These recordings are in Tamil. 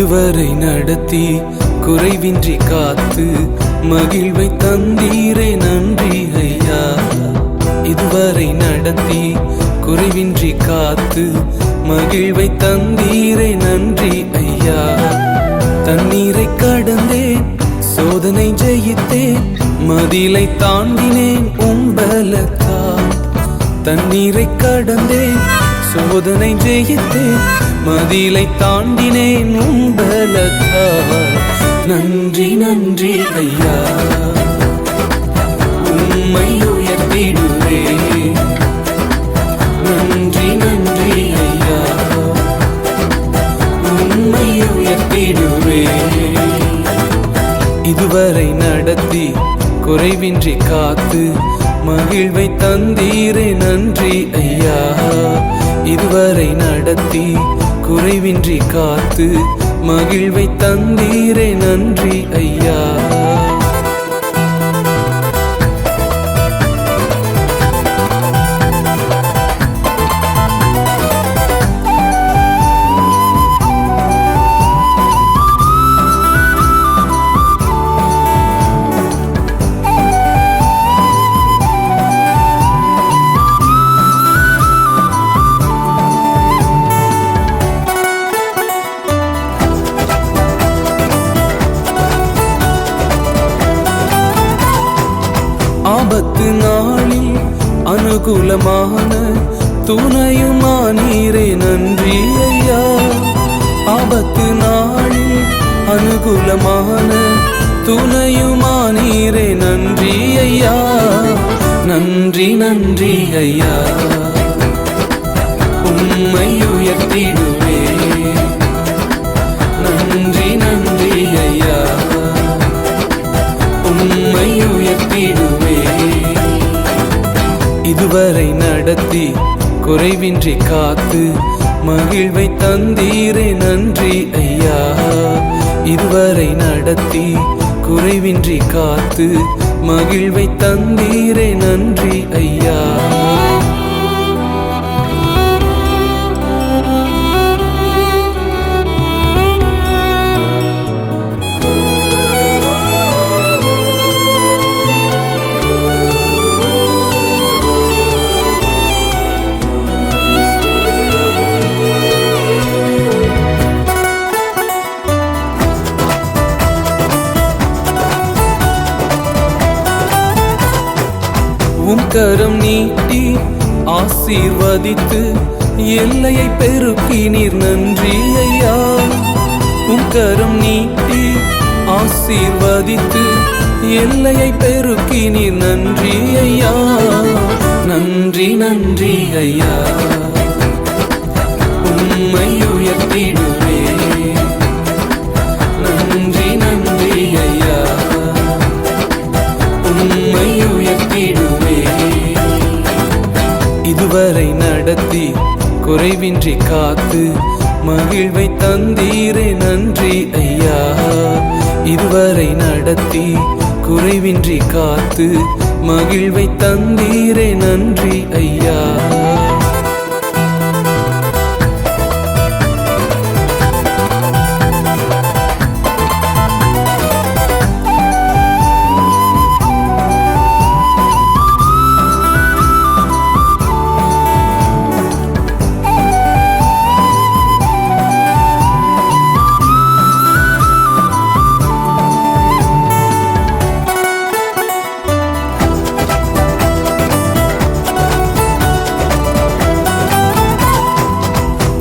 இதுவரை நடத்தி குறைவின்றி காத்து மகிழ்வை தந்தீரே நன்றி ஐயா. இதுவரை நடத்தி குறைவின்றி காத்து மகிழ்வை தந்தீரே நன்றி ஐயா. தண்ணீரை கடந்தேன், சோதனை ஜெயித்தேன், மதிலை தாண்டினேன் உம்பலத்தால். தண்ணீரை கடந்தேன், சோதனை ஜெயித்தேன், மதிலை தாண்டினேன் உம்பலத்தால். நன்றி நன்றி ஐயா, உம்மை உயர்த்திடுவேன். நன்றி நன்றி ஐயா, உம்மை உயர்த்திடுவேன். இதுவரை நடத்தி குறைவின்றி காத்து மகிழ்வை தந்தீரே நன்றி ஐயா. இதுவரை நடத்தி குறைவின்றி காத்து மகிழ்வை தந்தீரே நன்றி ஐயா. ஆபத்து நாளில் அனுகூலமான துணையுமானீரே நன்றி ஐயா. ஆபத்து நாளில் அனுகூலமான துணையுமானீரே நன்றி ஐயா. நன்றி நன்றி ஐயா, உம்மை உயர்த்திடுவேன். நன்றி நன்றி ஐயா, உம்மை உயர்த்திடுவேன். இதுவரை நடத்தி குறைவின்றி காத்து மகிழ்வை தந்தீரே நன்றி ஐயா. இதுவரை நடத்தி குறைவின்றி காத்து மகிழ்வை தந்தீரே நன்றி ஐயா. உம் கரம் நீட்டி ஆசீர்வதித்து எல்லையை பெருக்கினீர் நன்றி ஐயா. உம் கரம் நீட்டி ஆசீர்வதித்து எல்லையை பெருக்கினீர் நன்றி ஐயா. நன்றி நன்றி ஐயா, உம்மை உயர்த்திடுவேன். நன்றி நன்றி ஐயா, உம்மை உயர்த்திடுவேன். இதுவரை நடத்தி குறைவின்றி காத்து மகிழ்வை தந்தீரே நன்றி ஐயா. இதுவரை நடத்தி குறைவின்றி காத்து மகிழ்வை தந்தீரே நன்றி ஐயா.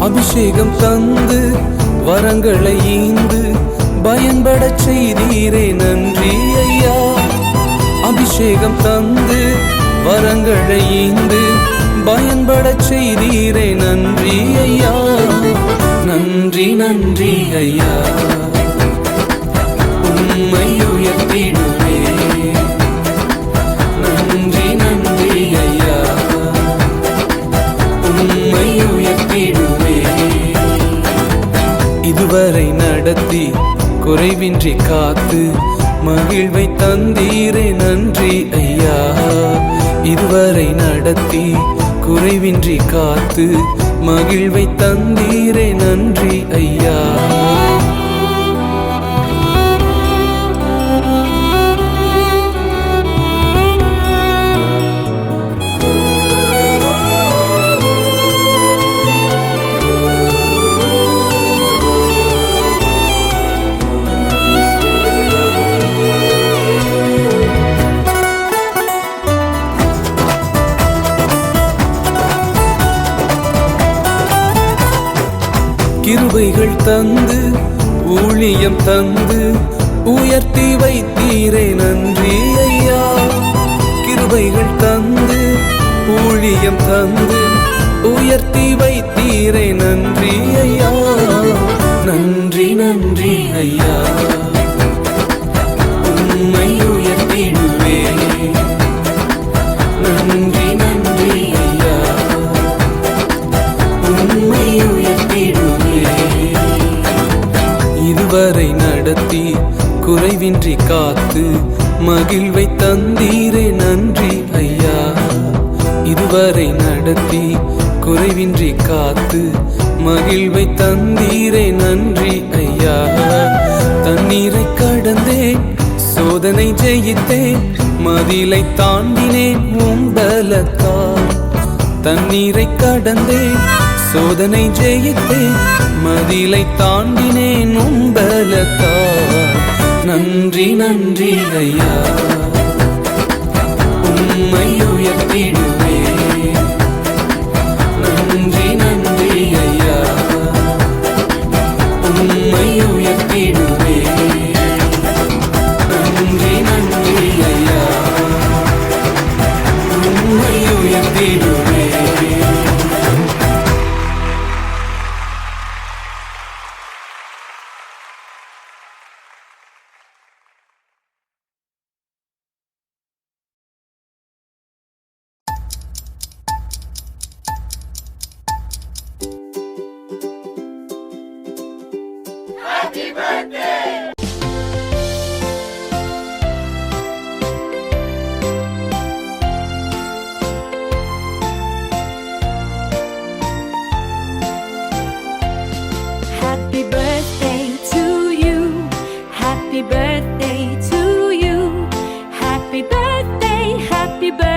அபிஷேகம் தந்து வரங்களை ஈந்து பயன்படச் செய்தீரே நன்றி ஐயா. அபிஷேகம் தந்து வரங்களை ஈந்து பயன்படச் செய்தீரே நன்றி ஐயா. நன்றி நன்றி ஐயா, உம்மை உயர்த்திடுவேன். நன்றி நன்றி ஐயா, உம்மை உயர்த்திடுவேன். இதுவரை நடத்தி குறைவின்றி காத்து மகிழ்வை தந்தீரே நன்றி ஐயா. இதுவரை நடத்தி குறைவின்றி காத்து மகிழ்வை தந்தீரே நன்றி ஐயா. கிருபைகள் தந்து ஊழியம் தந்து உயர்த்தி வைத்தீரே நன்றி ஐயா. கிருபைகள் தந்து ஊழியம் தந்து உயர்த்தி வைத்தீரே நன்றி ஐயா. நன்றி நன்றி ஐயா, உம்மை உயர்த்திடுவே. நன்றி நன்றி ஐயா, உம்மை உயர்த்திடுவே. இதுவரை நடத்தி குறைவின்றி காத்து மகிழ்வை தந்தீரே நன்றி ஐயா. இதுவரை நடத்தி குறைவின்றி காத்து மகிழ்வை தந்தீரே நன்றி ஐயா. தண்ணீரை கடந்தேன், சோதனை ஜெயித்தேன், மதிலை தாண்டினேன் உம்பலத்தால். தண்ணீரை கடந்தேன், சோதனை ஜெயித்தேன், மதிலை தாண்டினேன் உம்பலத்தால். நன்றி நன்றி ஐயா, உம்மை உயர்த்திடுவே. நன்றி நன்றி ஐயா, உம்மை உயர்த்திடுவே. நன்றி நன்றி ஐயா, உம்மை உயர்த்திடுவே. Happy birthday! Happy birthday to you. Happy birthday to you. Happy birthday, happy birthday.